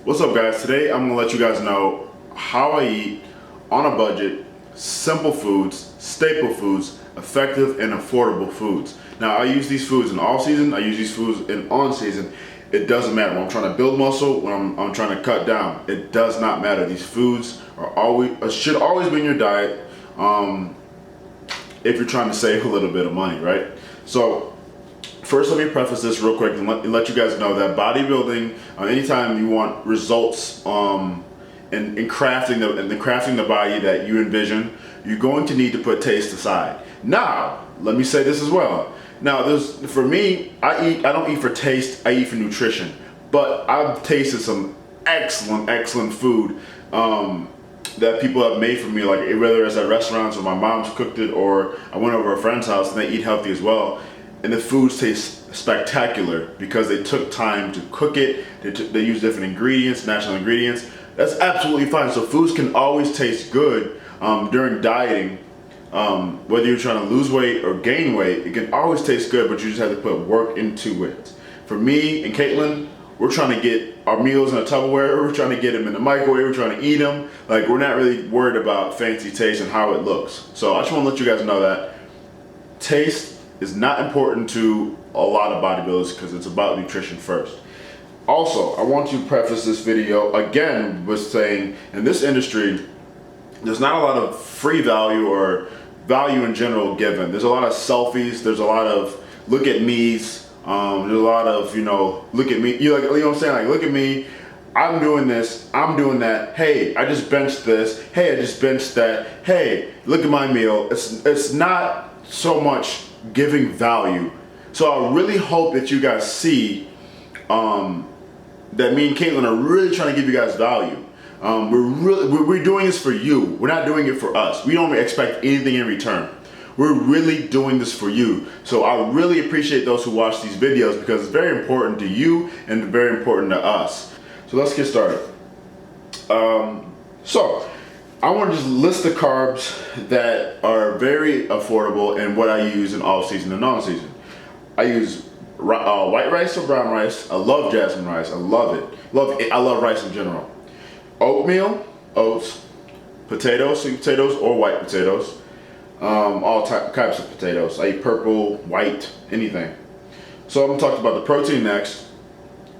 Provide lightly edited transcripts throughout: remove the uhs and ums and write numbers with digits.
What's up, guys? Today I'm gonna let you guys know how I eat on a budget, simple foods, staple foods, effective and affordable foods. Now I use these foods in off season, I use these foods in on season. It doesn't matter when I'm trying to build muscle, when I'm trying to cut down. It does not matter. These foods are always should always be in your diet if you're trying to save a little bit of money, right? So first, let me preface this real quick and let you guys know that bodybuilding, anytime you want results in crafting the body that you envision, you're going to need to put taste aside. Now, let me say this as well. Now, for me, I don't eat for taste, I eat for nutrition. But I've tasted some excellent food that people have made for me, like whether it's at restaurants or my mom's cooked it, or I went over a friend's house and they eat healthy as well. And the foods taste spectacular because they took time to cook it. They use different ingredients, natural ingredients. That's absolutely fine. So foods can always taste good during dieting. Whether you're trying to lose weight or gain weight, it can always taste good, but you just have to put work into it. For me and Caitlin, we're trying to get our meals in a Tupperware. We're trying to get them in the microwave. We're trying to eat them. Like, we're not really worried about fancy taste and how it looks. So I just want to let you guys know that taste is not important to a lot of bodybuilders because it's about nutrition first. Also, I want to preface this video again with saying, in this industry, there's not a lot of free value or value in general given. There's a lot of selfies. There's a lot of look at me's. There's a lot of, look at me. You know what I'm saying? Like, look at me. I'm doing this. I'm doing that. Hey, I just benched this. Hey, I just benched that. Hey, look at my meal. It's not so much giving value. So I really hope that you guys see that me and Caitlin are really trying to give you guys value. We're doing this for you. We're not doing it for us. We don't expect anything in return. We're really doing this for you. So I really appreciate those who watch these videos because it's very important to you and very important to us. So let's get started. So I want to just list the carbs that are very affordable and what I use in off season and non season. I use white rice or brown rice. I love jasmine rice. I love it. I love rice in general. Oatmeal, oats, potatoes, sweet potatoes or white potatoes. All types of potatoes. I eat purple, white, anything. So I'm going to talk about the protein next.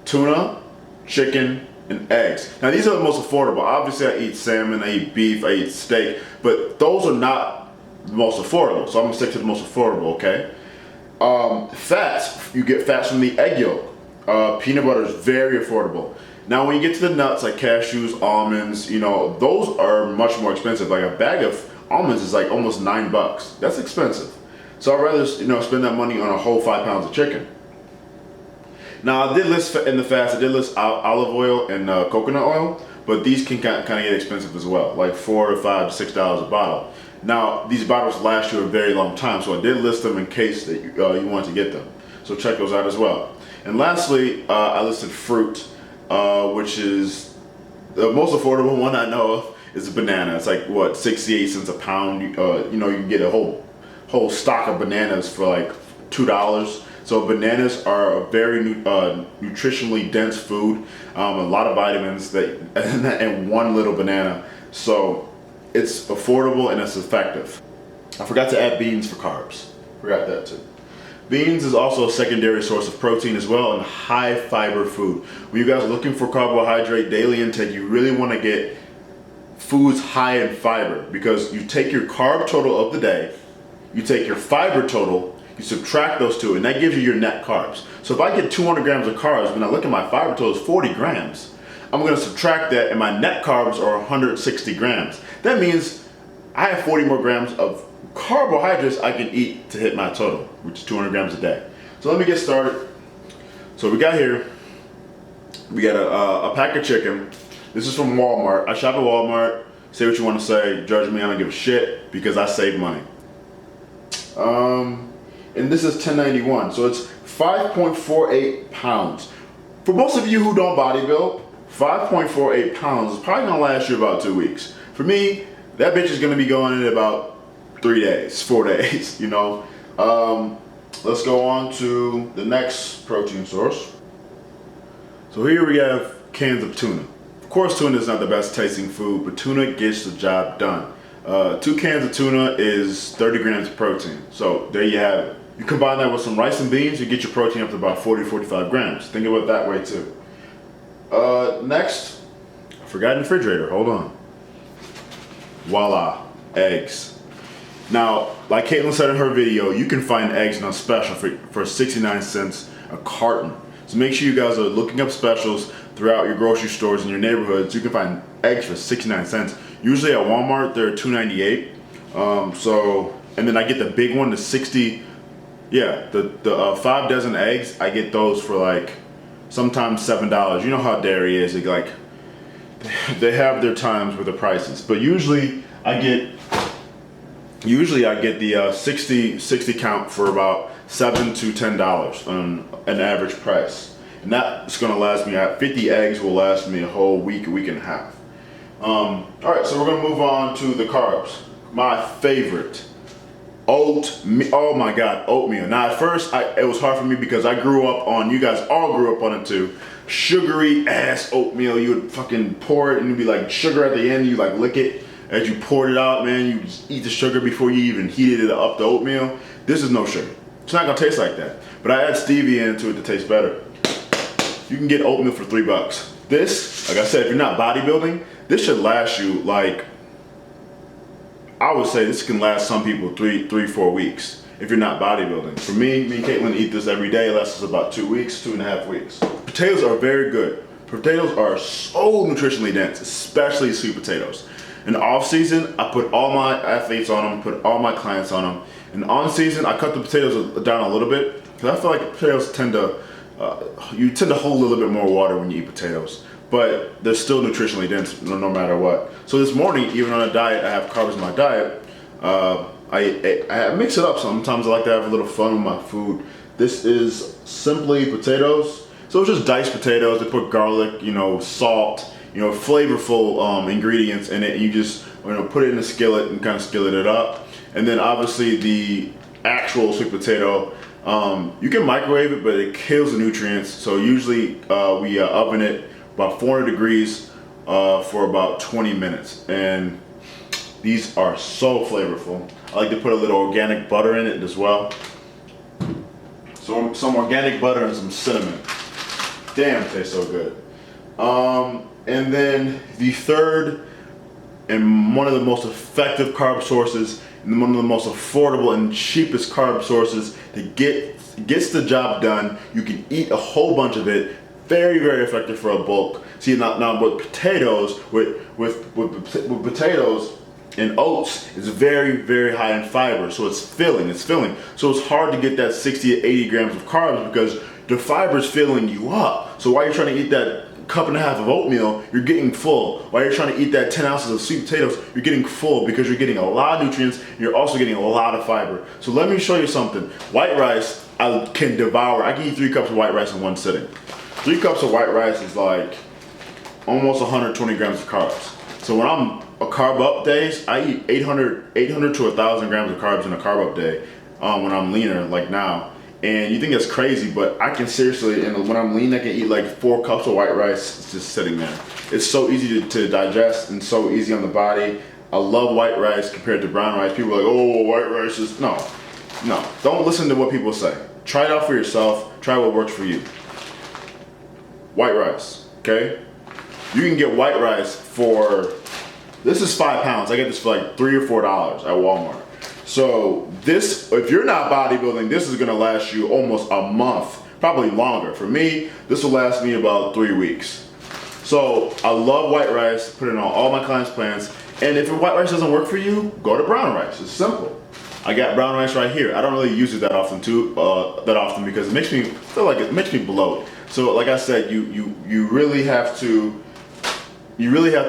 Tuna, chicken, and eggs. Now these are the most affordable. Obviously I eat salmon, I eat beef, I eat steak, but those are not the most affordable. So I'm going to stick to the most affordable, okay? Fats, you get fats from the egg yolk. Peanut butter is very affordable. Now when you get to the nuts like cashews, almonds, those are much more expensive. Like a bag of almonds is like almost $9. That's expensive. So I'd rather spend that money on a whole 5 pounds of chicken. Now I did list in the fast, I did list olive oil and coconut oil, but these can kind of get expensive as well, like $4 to $5 to $6 a bottle. Now these bottles last you a very long time, so I did list them in case that you want to get them. So check those out as well. And lastly, I listed fruit, which is the most affordable one I know of is a banana. It's like what, 68 cents a pound. You can get a whole stock of bananas for like $2. So bananas are a very nutritionally dense food, a lot of vitamins in one little banana. So it's affordable and it's effective. I forgot to add beans for carbs. Forgot that too. Beans is also a secondary source of protein as well and high fiber food. When you guys are looking for carbohydrate daily intake, you really want to get foods high in fiber because you take your carb total of the day, you take your fiber total, you subtract those two, and that gives you your net carbs. So if I get 200 grams of carbs, when I look at my fiber total is 40 grams, I'm going to subtract that and my net carbs are 160 grams. That means I have 40 more grams of carbohydrates I can eat to hit my total, which is 200 grams a day. So let me get started. So we got a pack of chicken. This is from Walmart. I shop at Walmart. Say what you want to say. Judge me. I don't give a shit because I save money. And this is $10.91. So it's 5.48 pounds. For most of you who don't bodybuild, 5.48 pounds is probably going to last you about 2 weeks. For me, that bitch is going to be going in about 3 days, 4 days, Let's go on to the next protein source. So here we have cans of tuna. Of course, tuna is not the best tasting food, but tuna gets the job done. 2 cans of tuna is 30 grams of protein. So there you have it. You combine that with some rice and beans, you get your protein up to about 40-45 grams. Think of it that way too. Next, I forgot the refrigerator. Hold on. Voila, eggs. Now, like Caitlin said in her video, you can find eggs on special for 69 cents a carton. So make sure you guys are looking up specials throughout your grocery stores in your neighborhoods. You can find eggs for 69 cents. Usually at Walmart, they're $2.98. And then I get the big one, the 60. Yeah, the 5 dozen eggs, I get those for like sometimes $7. You know how dairy is. They have their times with the prices, but usually I get the 60 count for about $7 to $10 on an average price, and that's gonna last me. 50 eggs will last me a whole week, a week and a half. All right, so we're gonna move on to the carbs. My favorite. Oatmeal. Oh my God, oatmeal. Now at first it was hard for me because I grew up on, you guys all grew up on it too, sugary ass oatmeal. You would fucking pour it and it'd be like sugar at the end. You like lick it as you poured it out, man. You just eat the sugar before you even heated it up, the oatmeal. This is no sugar. It's not gonna taste like that. But I add stevia into it to taste better. You can get oatmeal for $3. This, like I said, if you're not bodybuilding, this should last you like, I would say this can last some people 3-4 weeks if you're not bodybuilding. For me and Caitlin eat this every day. It lasts us about 2 weeks, 2.5 weeks. Potatoes are very good. Potatoes are so nutritionally dense, especially sweet potatoes. In the off season, I put all my athletes on them, put all my clients on them. In the on season, I cut the potatoes down a little bit because I feel like potatoes tend to, you tend to hold a little bit more water when you eat potatoes. But they're still nutritionally dense no matter what. So this morning, even on a diet, I have carbs in my diet. I mix it up. Sometimes I like to have a little fun with my food. This is simply potatoes. So it's just diced potatoes. They put garlic, salt, flavorful ingredients in it. And you just put it in a skillet and kind of skillet it up. And then obviously the actual sweet potato, you can microwave it, but it kills the nutrients. So usually we oven it about 400 degrees for about 20 minutes. And these are so flavorful. I like to put a little organic butter in it as well. So some organic butter and some cinnamon. Damn, it tastes so good. And then the third and one of the most effective carb sources and one of the most affordable and cheapest carb sources that gets the job done. You can eat a whole bunch of it. Very, very effective for a bulk. See, now with potatoes, with potatoes and oats, it's very, very high in fiber. So it's filling. So it's hard to get that 60 to 80 grams of carbs because the fiber is filling you up. So while you're trying to eat that cup and a half of oatmeal, you're getting full. While you're trying to eat that 10 ounces of sweet potatoes, you're getting full because you're getting a lot of nutrients and you're also getting a lot of fiber. So let me show you something. White rice, I can devour. I can eat 3 cups of white rice in one sitting. 3 cups of white rice is like almost 120 grams of carbs. So when I'm a carb up days, I eat 800 to 1,000 grams of carbs in a carb up day when I'm leaner like now. And you think that's crazy, but I can seriously, and when I'm lean, I can eat like 4 cups of white rice just sitting there. It's so easy to digest and so easy on the body. I love white rice compared to brown rice. People are like, oh, white rice is, no. Don't listen to what people say. Try it out for yourself. Try what works for you. White rice, okay? You can get white rice for, this is 5 pounds. I get this for like $3 or $4 at Walmart. So this, if you're not bodybuilding, this is gonna last you almost a month, probably longer. For me, this will last me about 3 weeks. So I love white rice, put it on all my clients' plans. And if white rice doesn't work for you, go to brown rice, it's simple. I got brown rice right here. I don't really use it that often because it makes me feel like it makes me bloat. So like I said, you really have to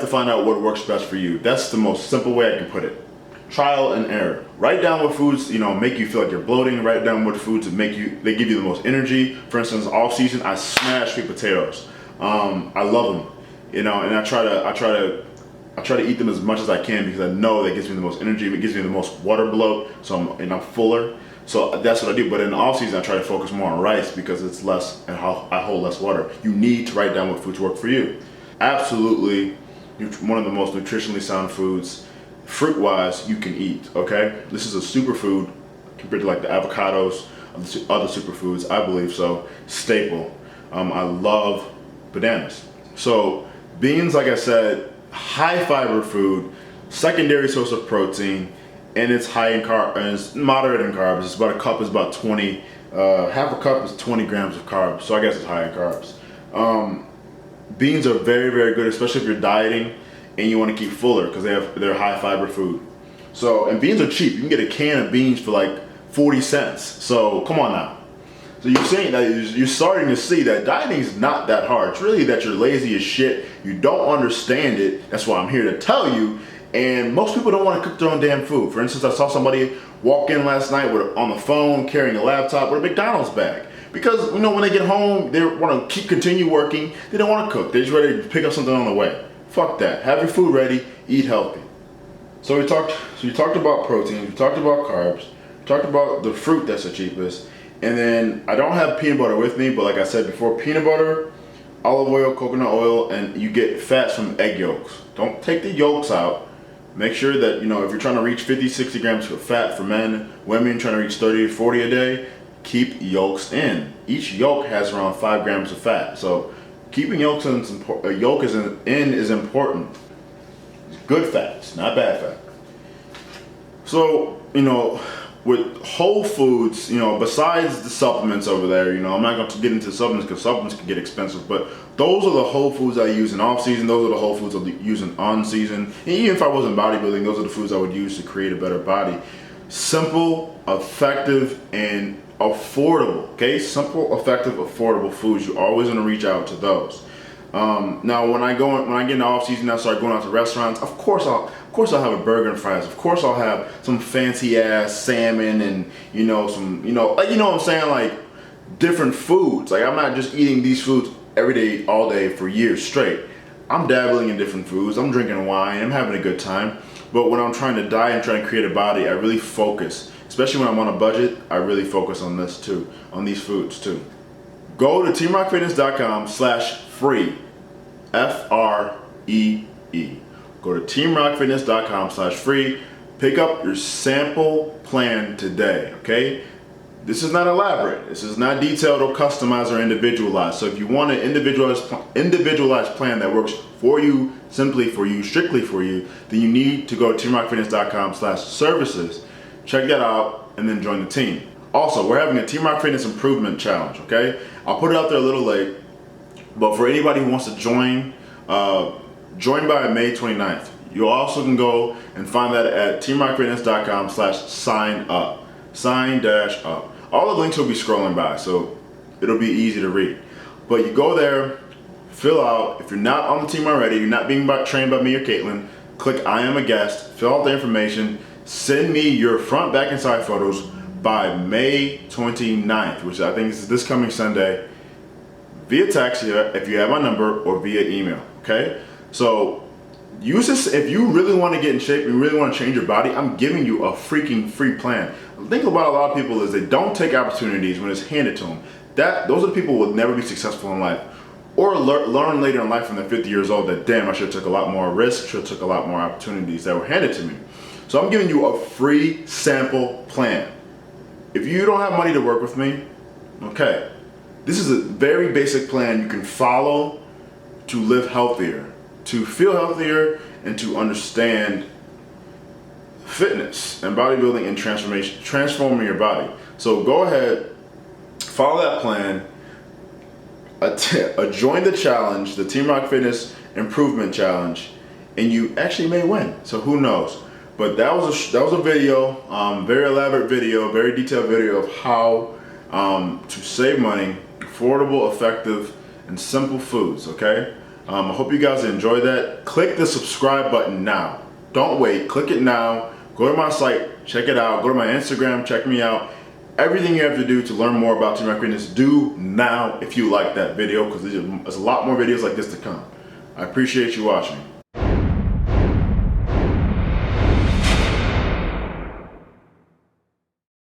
find out what works best for you. That's the most simple way I can put it. Trial and error. Write down what foods make you feel like you're bloating. Write down what foods they give you the most energy. For instance, off season I smash sweet potatoes. I love them, and I try to eat them as much as I can because I know that gives me the most energy. It gives me the most water bloat, so I'm fuller. So that's what I do. But in the off season, I try to focus more on rice because it's less and how I hold less water. You need to write down what foods work for you. Absolutely, one of the most nutritionally sound foods, fruit-wise, you can eat. Okay, this is a superfood compared to like the avocados, other superfoods. I believe so. Staple. I love bananas. So beans, like I said, high fiber food, secondary source of protein, and it's high in carb, and it's moderate in carbs. It's about a cup is about 20, half a cup is 20 grams of carbs. So I guess it's high in carbs. Beans are very, very good, especially if you're dieting and you want to keep fuller because they're high fiber food. So, and beans are cheap. You can get a can of beans for like 40 cents. So come on now. So you're saying that you're starting to see that dieting is not that hard. It's really that you're lazy as shit. You don't understand it. That's why I'm here to tell you. And most people don't want to cook their own damn food. For instance, I saw somebody walk in last night on the phone carrying a laptop with a McDonald's bag. Because, when they get home, they want to continue working. They don't want to cook. They're just ready to pick up something on the way. Fuck that. Have your food ready. Eat healthy. So we talked about protein. We talked about carbs. We talked about the fruit that's the cheapest. And then I don't have peanut butter with me, but like I said before, peanut butter, olive oil, coconut oil, and you get fats from egg yolks. Don't take the yolks out. Make sure that, if you're trying to reach 50, 60 grams of fat for men, women trying to reach 30 to 40 a day, keep yolks in. Each yolk has around 5 grams of fat. So keeping yolk is important. Good fats, not bad fat. So, with whole foods, besides the supplements over there, I'm not going to get into supplements because supplements can get expensive, but those are the whole foods I use in off season. Those are the whole foods I use in on season. And even if I wasn't bodybuilding, those are the foods I would use to create a better body. Simple, effective, and affordable. Okay, simple, effective, affordable foods. You always want to reach out to those. Now, when I get into off season, I start going out to restaurants. Of course I'll have a burger and fries. Of course I'll have some fancy ass salmon and some what I'm saying, like different foods. Like I'm not just eating these foods every day, all day for years straight. I'm dabbling in different foods. I'm drinking wine. I'm having a good time. But when I'm trying to diet and trying to create a body, I really focus. Especially when I'm on a budget, I really focus on this too, on these foods too. Go to teamrockfitness.com/free, FREE. Go to teamrockfitness.com/free. Pick up your sample plan today, okay? This is not elaborate. This is not detailed or customized or individualized. So if you want an individualized plan that works for you, simply for you, strictly for you, then you need to go to teamrockfitness.com/services. Check that out and then join the team. Also, we're having a Team Rock Fitness Improvement Challenge, okay? I'll put it out there a little late, but for anybody who wants to join by May 29th. You also can go and find that at teamrockfitness.com/sign up. Sign-up. All the links will be scrolling by, so it'll be easy to read. But you go there, fill out. If you're not on the team already, you're not being trained by me or Caitlin, click I am a guest, fill out the information, send me your front, back, and side photos by May 29th, which I think is this coming Sunday, via text if you have my number or via email, okay? So use this if you really want to get in shape and you really want to change your body. I'm giving you a freaking free plan. The thing about a lot of people is they don't take opportunities when it's handed to them. Those are the people who will never be successful in life, or learn later in life when they're 50 years old that damn, I should have took a lot more risks, should have took a lot more opportunities that were handed to me. So I'm giving you a free sample plan. If you don't have money to work with me, okay, this is a very basic plan you can follow to live healthier, to feel healthier, and to understand fitness and bodybuilding and transforming your body. So go ahead, follow that plan, join the challenge, the Team Rock Fitness Improvement Challenge, and you actually may win. So who knows? But that was a video, very elaborate video, very detailed video of how to save money, affordable, effective, and simple foods, okay? I hope you guys enjoyed that. Click the subscribe button now. Don't wait, click it now. Go to my site, check it out. Go to my Instagram, check me out. Everything you have to do to learn more about Team Rock Fitness, do now if you like that video, because there's a lot more videos like this to come. I appreciate you watching.